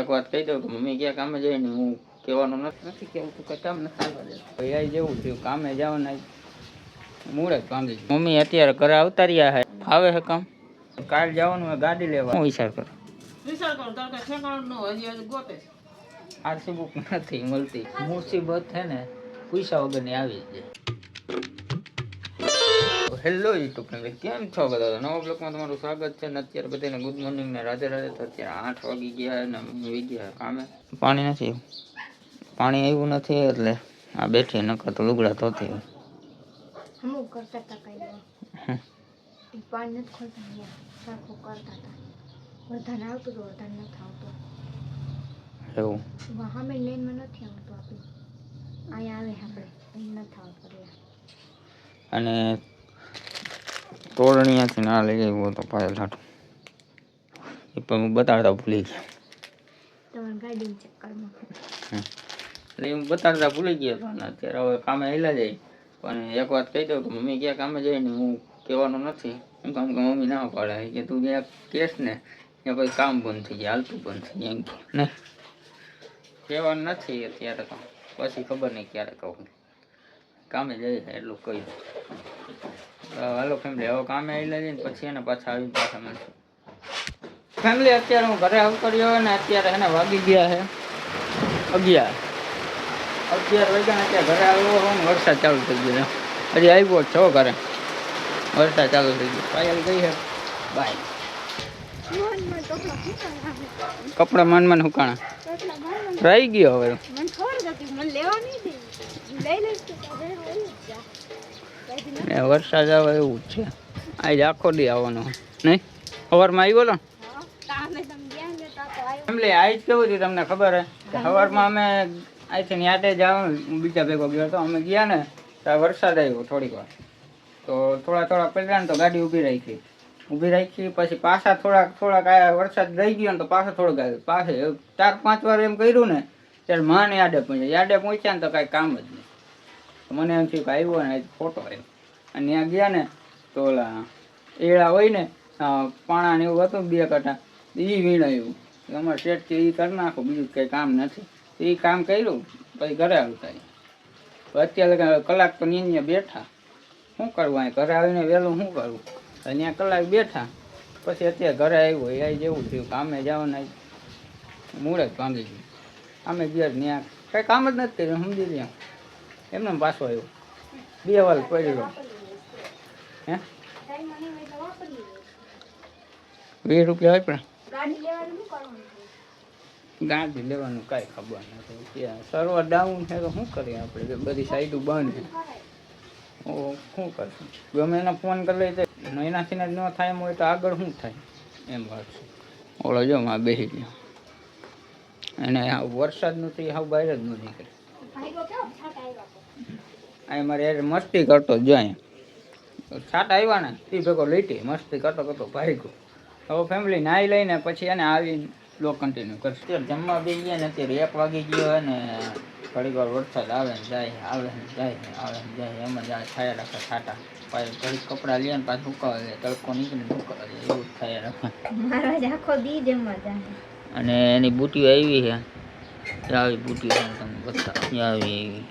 એક વાત કહી દઉં કે મમ્મી ક્યાં કામે જાય ને હું કહેવાનું નથી કેવું તું કે કામ નથી આવવા દે ભાઈ જેવું થયું કામે જવાના મૂળ જ ભાંગી ગયું. મમ્મી અત્યારે ઘરે આવતા રહ્યા હે ફાવે છે કામ કાલ જવાનું ગાડી લેવા હું વિચાર કરું તાર કે ઠેકાણું ન હજી ગોતે આરસી બુક નથી મળતી મુસીબત છે ને પૈસા વગરની આવી જાય. હેલો યુટ્યુબ ફેમિલી કેમ છો બધા નવા બ્લોગમાં તમારું સ્વાગત છે ને અત્યારે બધાને ગુડ મોર્નિંગ ને રાધે રાધે. તો અત્યારે 8 વાગી ગયા ને આવી ગયા કામે પાણી નથી આવ્યું નથી એટલે આ બેઠી નકર તો લુગડા ધોતી હોય હમું કરતા હતા કઈ પાણી નથી ખોલતા સરખું કરતા હતા વધારે આવતું તો વધારે નથી આવતું એવું સામે લેનમાં નથી આવતું આપણે અહીંયા આવે આપણે અહીં નથી આવતું અને તોરણીયાથી ના લઈ ગયો તો પાયલ હાટું એ પણ હું બતાડતા ભૂલી ગયો તમારા ગાડીના ચક્કરમાં એટલે હું બતાડતા ભૂલી ગયો હતો ને અત્યારે હવે કામે હેલા જાય. પણ એક વાત કહી દઉં કે મમ્મી ક્યાં કામે જાય ને હું કહેવાનું નથી હું કામ કે મમ્મી ના પાડે કે તું જ્યાં કહેશ ને ત્યાં પછી કામ બંધ થઈ જાય હાલતું બંધ થઈ જાય એમ કે નહીં કહેવાનું નથી અત્યારે તો પછી ખબર નહીં ક્યારે કહું કામે જાય એટલું કહી દઉં. હાલો ફેમિલી હવે કામે આવેલા જઈને પછી એને પાછા આવી પાછા મળશું. ફેમિલી અત્યારે હું ઘરે આવતો રહ્યો ને અત્યારે એને વાગી ગયા છે 11 વાગ્યા ને અત્યારે ઘરે આવ્યો હોય ને વરસાદ ચાલુ થઈ ગયો હજી આવ્યો છો ઘરે વરસાદ ચાલુ થઈ ગયો. પાયલ ગઈ છે બાય કપડા માન હુકાણા રહી ગયો હવે વરસાદ આવે એવું જ છે આજ આખો દી આવવાનો નહીં સવારમાં આવ્યો ને ફેમિલી આજ કેવું થયું તમને ખબર હે સવારમાં અમે અહીંથી યાદે જવાનું બીજા ભેગો ગયો હતો અમે ગયા ને ત્યાં વરસાદ આવ્યો થોડીક વાર તો થોડા પહેલા ને તો ગાડી ઊભી રાખી પછી પાછા થોડાક આ વરસાદ રહી ગયો ને તો પાછા થોડોક આવ્યો પાસે 4-5 વાર એમ કર્યું ને ત્યારે માને યાદે પહોંચ્યા ને તો કાંઈ કામ જ નહીં. મને એમ થયું કે આવ્યો ને ફોટો આવ્યો અને ત્યાં ગયા ને તો ઓલા એળા હોય ને પાણા ને એવું હતું 2 કટા એ વીણાયું અમારે શેઠથી એ કરી નાખો બીજું કંઈ કામ નથી એ કામ કર્યું પછી ઘરે આવતા અત્યારે કલાક તો અહીંયા બેઠા શું કરવું અહીં ઘરે આવીને વહેલું શું કરવું ત્યાં કલાક બેઠા પછી અત્યારે ઘરે આવ્યો એ જેવું થયું કામે જવાના મૂળ જ ભાંગી ગયું. અમે ગયા ત્યાં કંઈ કામ જ નથી કર્યું સમજી ત્યાં એમને પાછો આવ્યો 2 વાર પડ્યો હે 20 રૂપિયા હોય પણ ગાડી લેવાનું કાંઈ ખબર નથી સર્વર ડાઉન છે તો શું કરીએ આપણે બધી સાઈડો બંધ છે શું કરશું ગમે એને ફોન કરી લઈ જાય એનાથી ન થાય એમ હોય તો આગળ શું થાય એમ વાત છે. ઓલો જો માં બેસી ગયો અને વરસાદનું તો હાવ બહાર જ ન નીકળે અહીં મારે યાર મસ્તી કરતો જ જાય છાટા આવ્યા ને તે ભેગો લીટી મસ્તી કરતો ભાગ્યો. હવે ફેમિલી નાહી લઈને પછી એને આવીને બ્લોગ કન્ટિન્યુ કરશે. અત્યારે જમવા બે ગયા ને અત્યારે 1 વાગી ગયો ને ઘડીક વાર વરસાદ આવે ને જાય આવે ને જાય એમ જ છાયા રાખે છાટા પાછું ઘડીક કપડાં લે ને પાછું સુકાવે તડકો નીકળે સુકાવે એવું જ થયા રાખે. અને એની બુટીઓ આવી છે આવી બુટીઓ તમને બતા આવી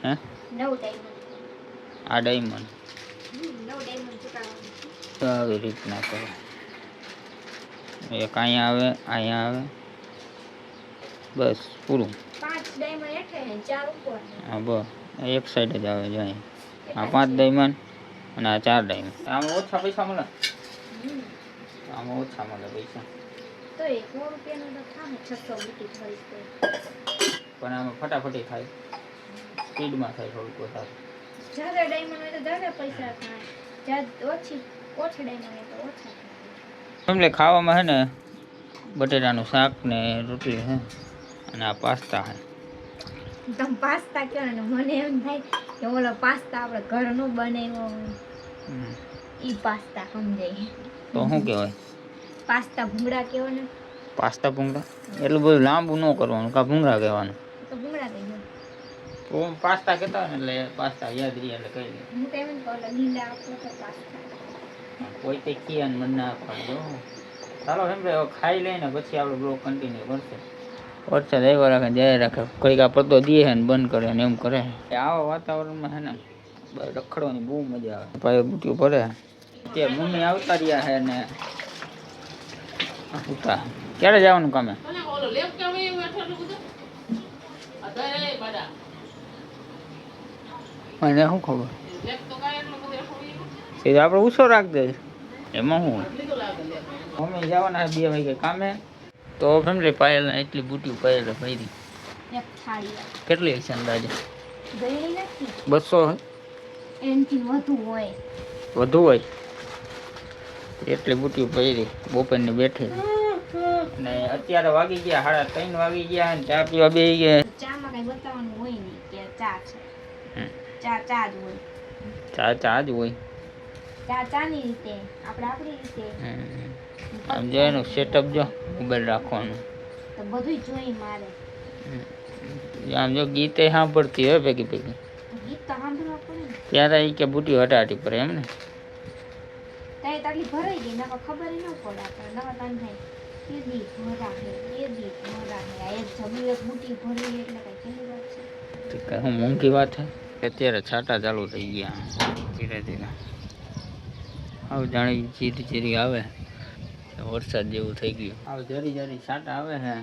હે 9 આ ડાયમંડ તો આવી રીતના કરો એક અહીંયા આવે બસ પૂરું 5 ડાયમંડ હા બસ એક સાઈડ જ આવે જાય આ 5 ડાયમંડ અને આ 4 ડાયમંડ આમાં ઓછા પૈસા મળે પૈસા તો 100 રૂપિયાનો તો થાય 600 બુટી થઈ પણ આમાં ફટાફટી થાય સ્પીડમાં થાય થોડુંક વધારે જ્યાદા ડાયમંડ હોય તો જ્યાદા પૈસા થાય ઓછી ડાયમંડ હોય તો ઓછા થાય. એમને ખાવામાં છે ને બટેટાનું શાક ને રોટલી છે અને આ પાસ્તા છે. તમે પાસ્તા કહો ને મને એમ થાય કે ઓલો પાસ્તા આપણે ઘરનો બનાવ્યો ઈ પાસ્તા સમજાય તો શું કહેવાય પાસ્તા ભૂંગળા કહો ને પાસ્તા ભૂંગળા એટલું બધું લાંબુ ન કરવાનું કા ભૂંગળા કહેવાનું તો ભૂંગળા કહી દો તો પાસ્તા કહેતા હોય ને એટલે પાસ્તા યાદ રહી એટલે કહી દે હું તો એમ કહું લીલા આપો તો પાસ્તા કોઈ તે કિયાન મને ના પાડજો ચાલો સમજે હવે ખાઈ લઈને પછી આપણે બ્લોગ કન્ટિન્યુ કરશે. વરસાદ આવ્યો રાખે જાય રાખે કઈક આ પડતો દે છે ને બંધ કરે ને એમ કરે. આવા વાતાવરણમાં છે ને રખડવાની બહુ મજા આવે. ભાઈ બુટ્યું ભરે તે મમ્મી આવતા રહ્યા છે ને ઉતા ક્યારે જવાનું કામે? મને શું ખબર સીધા આપણે ઉછો રાખ દે એમાં શું મમ્મી જવાના 2 વાગે કામે. તો ફેમિલી પાયલ એટલી બુટી પાયલ ભરી એક થાળી કેટલી હશે અંદાજે? ગઈ નથી 200 એનથી વધુ હોય. વધુ હોય એટલી બુટી ભરી બપોરની બેઠી ને અત્યારે વાગી ગયા 3:30 વાગી ગયા ને ચા પીવા બેસી ગયા. ચામાં કઈ બતાવવાનું હોય નહીં કે ચા છે. ચા જ હોય. ચા જ હોય. ચાની રીતે આપણે આપણી રીતે આમ જો એનું સેટઅપ જો મોબાઈલ રાખવાનું તો બધું જોઈ મારે. આમ જો ગીતે સાંભળતી હોય ભેગી ભેગી ગીત તો સાંભળવા પડે ને. ત્યારે એ કે બુટી હટાટી પડે એમ ને ત્યાં તાલી ભરાઈ ગઈ નકર ખબર ન પડે આપણે નકર તાન થાય એ દી ભરા હે એ દી ભરા હે આ એક જબી એક બુટી ભરી એટલે કઈ કેવી વાત છે? તો હું મોંઘી વાત છે. અત્યારે છાંટા ચાલુ થઈ ગયા ધીરે ધીરે. હવે જાણી જીરી જીરી આવે વરસાદ જેવું થઈ ગયું. હવે જરી જરી છાંટા આવે છે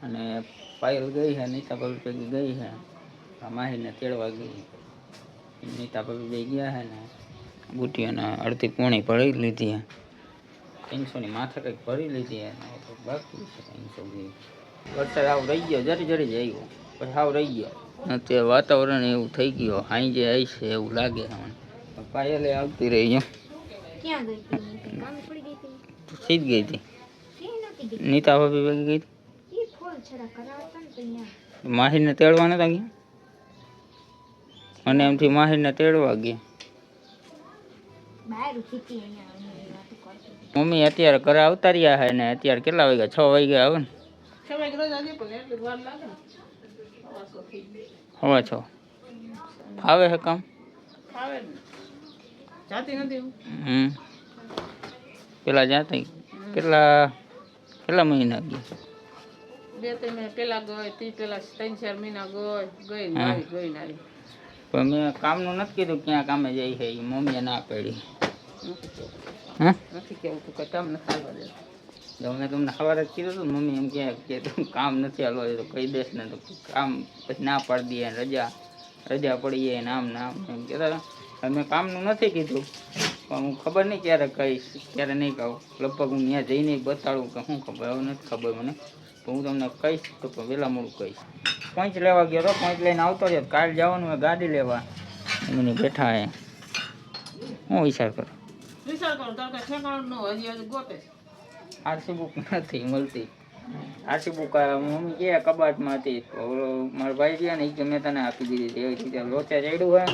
અને પાયલ ગઈ છે નીતા ભાભી ભેગી ગઈ છે. માહીને તેડવા ગઈ. નીતા ભાભી બે ગયા છે ને બુટી અને અડધી પોણી ભરી લીધી છે. 300ની માથે કંઈક ભરી લીધી છે બાકી છે 300 જેવી. વરસાદ આવ રહી ગયો જરી જરી જ આવ્યો પછી આવ રહી ગયો. અત્યારે વાતાવરણ એવું થઈ ગયું હાઈ જે આવી છે એવું લાગે છે મને. પાયલે આવતી રહી એમ ક્યાં ગઈ હતી? કામ પડી ગઈ હતી. સીધ ગઈ હતી. ક્યાં નહોતી ગઈ? નીતા ભાભી ભેગી ગઈ હતી. એ ફોન છડા કરાવતા ને તો અહીંયા માહીને તેડવા નતા ગયા અને એમથી માહીને તેડવા ગયા. બહાર ઉઠી હતી અહીંયા અમે વાતો કરતી. મમ્મી અત્યારે ઘરે આવતા રહ્યા છે ને અત્યારે કેટલા વાગ્યા 6 વાગ્યા આવે ને 6 વાગે રોજ આજે પણ એટલી વાર લાગે ને. હવે 6 ફાવે છે કામ ખાવે ને જાતી નથી હું. પેલા જાતી કેટલા મહિના ગયા? 2-3 મહિના પેલા ગઈ તી પેલા 3-4 મહિના ગઈ ને આવી ને આવી. પણ મેં કામનું નથી કીધું ક્યાં કામે જાય છે એ મમ્મીએ ના પાડી. હા નથી કેવું તું કઈ કામ નથી હાલવા દે. તો મેં તમને સવારે જ કીધું હતું મમ્મી એમ કે તું કામ નથી હાલવા દે તો કહી દેશ ને તો કામ પછી ના પાડી દઈએ રજા પડી જાય ને આમ એમ કહેતા. મેં કામનું નથી કીધું પણ હું ખબર નહીં ક્યારે કહીશ ક્યારે નહીં કહું. લગભગ હું ત્યાં જઈને બતાડું કે શું ખબર હવે નથી ખબર મને તો હું તમને કહીશ તો પણ વહેલા મોડું કહીશ. પંચ લેવા ગયો તો પંચ લઈને આવતો રહ્યો. કાલ જવાનું હોય ગાડી લેવા એમને બેઠા હે હું વિચાર કરું તાર કઈ ઠેકાણું ન હોય હજી ગોતે. આરસી બુક નથી મળતી. આરસી બુક મમ્મી કે કબાટમાં હતી મારા ભાઈ ગયા ને એ કે મેં તને આપી દીધી એવી રીતે લોચા ચડ્યું હોય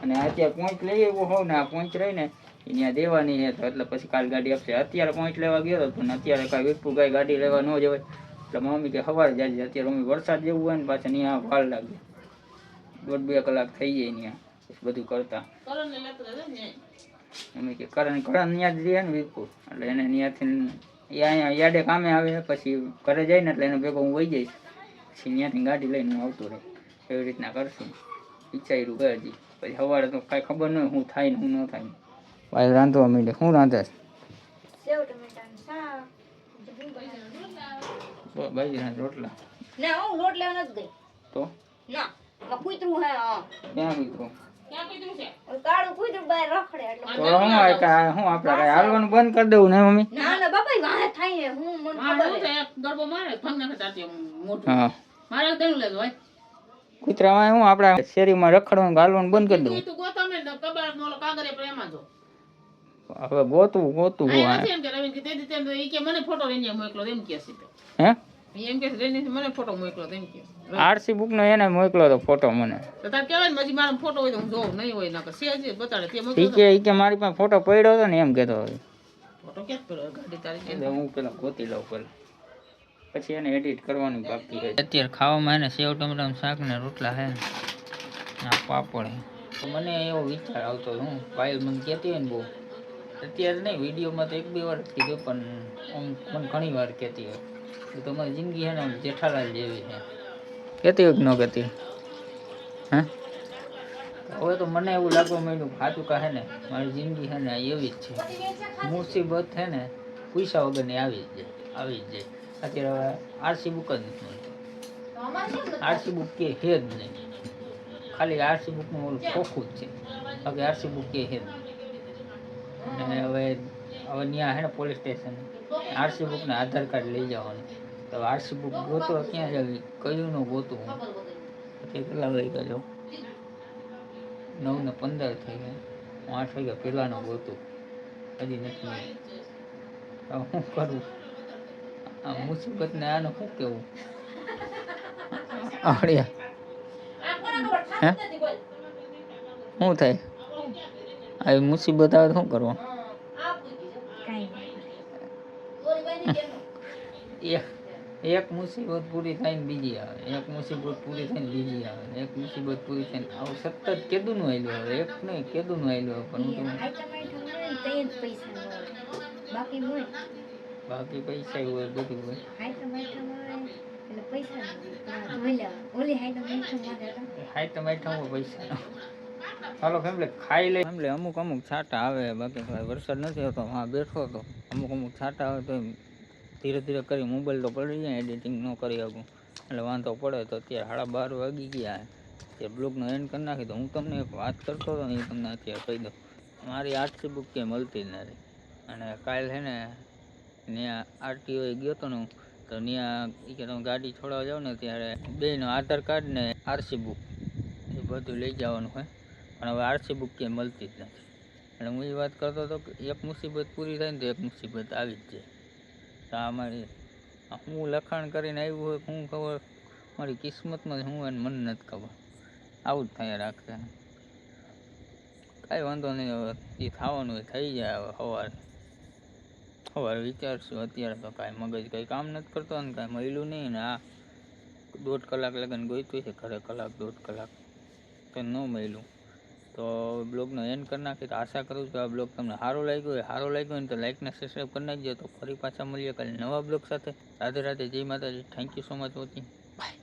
અને અત્યારે પહોંચ લઈ આવ્યો હોવ ને આ પહોંચ રહીને એ ત્યાં દેવાની છે તો એટલે પછી કાલ ગાડી આપશે. અત્યારે પહોંચ લેવા ગયો હતો પણ અત્યારે કાંઈ વીરપુર ગાય ગાડી લેવા ન જવાય એટલે મમ્મી કે સવારે જાય. અત્યારે મમ્મી વરસાદ જેવું હોય ને પાછા ત્યાં વાર લાગે 1.5-2 કલાક થઈ જાય ત્યાં બધું કરતા. મમ્મી કે કરણ ત્યાં જ રહે ને વીરપુર એટલે એને ત્યાંથી એ અહીંયા યાડે કામે આવે પછી ઘરે જાય ને એટલે એને ભેગો હું વહી જઈશ પછી ત્યાંથી ગાડી લઈને હું આવતું રહે એવી રીતના કરશું. વિચાર્યું ગયા હજી પછી સવારે તો કાંઈ ખબર ન હોય શું થાય ને શું ન થાય. ભાઈ રાંધવા માંડે શું રાંધે? સેવ ટમેટાનું શાક. બાજરાના રોટલા. ના હું લોટ લેવા નથી ગઈ. તો ના આ કૂતરું હે ક્યાં મિત્રો ક્યાં કીધું છે? કાળું કૂતરું બહાર રખડે એટલે તો શું આપણે કાંઈ હાલવાનું બંધ કરી દેવું ને મમ્મી? ના ના બાપા વાહે થાય હે હું મને હા ખબર હું હે. તો એક ગરબો મારે ભંગ નાખે તાતી મોટું હા મારે દેવું લેજો ભાઈ. કૂતરામાં શું આપણે શેરીમાં રખડવાનું હાલવાનું બંધ કરી દેવું? તું ગોતો ને કબાટ નો કાગરે પર એમાં જો. હવે ગોતું આ નથી એમ કે રવિ કે તે તે ઈ કે મને ફોટો લઈને મોકલો એમ કે છે તો. હે એમ કે રેની મને ફોટો મોકલો એમ કે. આરસી બુક નો એને મોકલો તો ફોટો મને. તો તાર કહેવાય ને પછી મારો ફોટો હોય તો હું જોઉં નહીં હોય ના કે છે બતાડે તે મોકલો. ઈ કે મારી પાસે ફોટો પડ્યો હતો ને એમ કહેતો હતો. ફોટો ક્યાં પડ્યો ગાડી તારી એટલે હું પેલા ગોતી લઉં પેલા પછી એને એડિટ કરવાનું બાકી રહે. અત્યારે ખાવામાં એને સેવ ટમેટાનું શાક ને રોટલા હે આ પાપડ હે. તો મને એવો વિચાર આવતો હું પાયલ મને કહેતી હોય ને બહુ અત્યારે નહીં, વિડીયોમાં તો એક બે વાર કીધું, પણ આમ મને ઘણી વાર કહેતી હોય કે તમારી જિંદગી છે ને આમ જેઠાલાલ જેવી છે. કહેતી હોય કે ન કહેતી? હે હવે તો મને એવું લાગવા માંડ્યું સાચું કહે ને, મારી જિંદગી છે ને એવી જ છે. મુસીબત છે ને પૈસા વગરની આવી જ જાય. અત્યારે હવે આરસી બુક જ નથી મળતી. આરસી બુક કે છે જ નહીં, ખાલી આરસી બુકનું ઓલું ખોખું જ છે, બાકી આરસી બુક કે છે જ નહીં. અને હવે ત્યાં છે ને પોલીસ સ્ટેશન આરસી બુક ને આધાર કાર્ડ લઈ જવાનું. તો આરસી બુક ગોતો ક્યાં જવી, કયું નું ગોતું? કેટલા વાગ્યા જાઉં? 9:15 થઈ ગયા. 8 વાગ્યા પહેલાનું ગોતું, હજી નથી મળ્યું. હવે શું કરું? આ મુસીબત ને આને શું કેવું? આવડ્યા હે શું થાય? આવી મુસીબત આવે તો શું કરવું? એક મુસીબત પૂરી થાય ને બીજી આવે, એક મુસીબત પૂરી થાય ને બીજી આવે, એક મુસીબત પૂરી થાય ને આવું સતત કેદું નું આવેલું હવે, એક નહીં કેદું નું આવેલું. પણ બાકી પૈસા હોય, બધું હોય. હાઈ તો માઠામાં પૈસા. હાલો ફેમિલી ખાઈ લે. ફેમિલી અમુક છાંટા આવે, બાકી વરસાદ નથી આવતો. હા બેઠો હતો, અમુક છાંટા આવે તો ધીરે ધીરે કરી મોબાઈલ તો પડી જાય, એડિટિંગ ન કરી શકું એટલે વાંધો પડે. તો અત્યારે 12:30 વાગી ગયા તે બ્લોગનો એન્ડ કરી નાખી. તો હું તમને એક વાત કરતો હતો ને એ તમને અત્યારે કહી દઉં. મારી આરસી બુક ક્યાંય મળતી જ નથી. અને કાલે છે ને ત્યાં આરટીઓ ગયો હતો ને હું, તો ત્યાં કે તમે ગાડી છોડાવવા જાઓ ને ત્યારે બેયનો આધાર કાર્ડ ને આરસી બુક એ બધું લઈ જવાનું હોય. પણ હવે આરસી બુક ક્યાંય મળતી જ નથી. એટલે હું એ વાત કરતો હતો કે એક મુસીબત પૂરી થાય ને તો એક મુસીબત આવી જ જાય. તો આ મારી હું લખાણ કરીને આવ્યું હોય, શું ખબર મારી કિસ્મતમાં શું હોય મને નથી ખબર. આવું જ થાય રાખે. કાંઈ વાંધો નહીં, હવે એ થવાનું હોય થઈ જાય. હવે સવારે વિચારશું. અત્યારે તો કાંઈ મગજ કંઈ કામ નથી કરતો ને કાંઈ મળ્યું નહીં. ને આ 1.5 કલાક લગન ગોઈતું છે ઘરે, 1.5 કલાક તો ન મળ્યું. તો બ્લોગનો એન્ડ કરી નાખી. તો આશા કરું છું આ બ્લોગ તમને સારો લાગ્યો ને તો લાઈક ને સબસ્ક્રાઈબ કરી નાખજો. તો ફરી પાછા મળીએ કાલે નવા બ્લોગ સાથે. રાધે રાધે, જય માતાજી. Thank you so much watching. By.